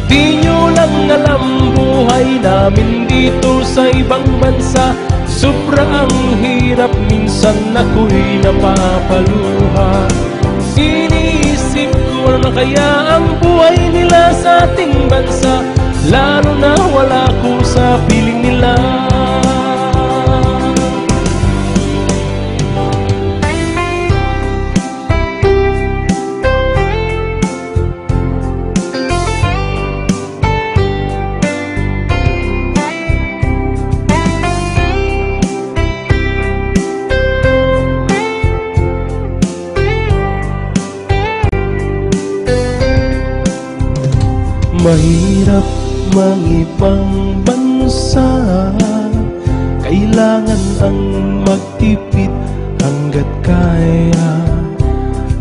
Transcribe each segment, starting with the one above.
Di nyo lang alam buhay namin dito sa ibang bansa. Sobra ang hirap, minsan ako'y napapaluha. Iniisip ko na kaya ang buhay nila sa ating bansa, lalo na wala ko sa piling nila. Mahirap mangibang bansa, kailangan ang magtipid hanggat kaya.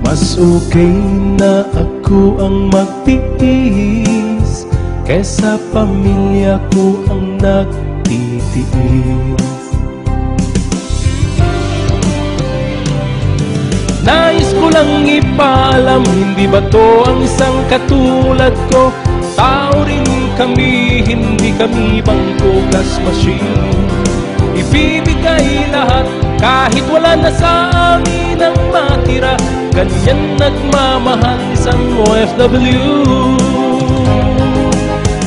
Mas okay na ako ang magtiis kesa pamilya ko ang nagtitiis. Nais ko lang ipaalam, hindi ba to ang isang katulad ko? Tao rin kami, hindi kami bangko gas machine. Ibibigay lahat kahit wala na sa amin ang matira. Ganyan nagmamahal isang OFW.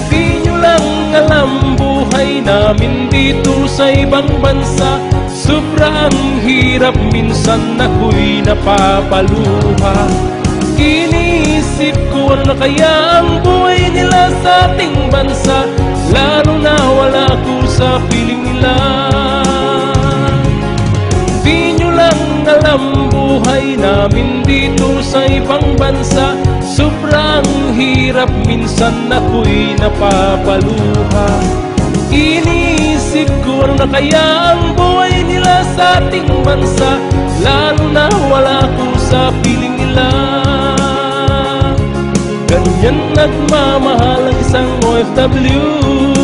Di nyo lang alam buhay namin dito sa ibang bansa. Sobra ang hirap, minsan ako'y napapaluha. Iniisip ko na kaya ang buhay nila sa ating bansa, lalo na wala ko sa piling nila. Di nyo lang alam buhay namin dito sa ibang bansa. Sobrang hirap, minsan ako'y napapaluha. Iniisip ko na kaya ang buhay nila sa ating bansa, lalo na wala ko sa piling nila. Ganyan nagmamahal ang isang OFW.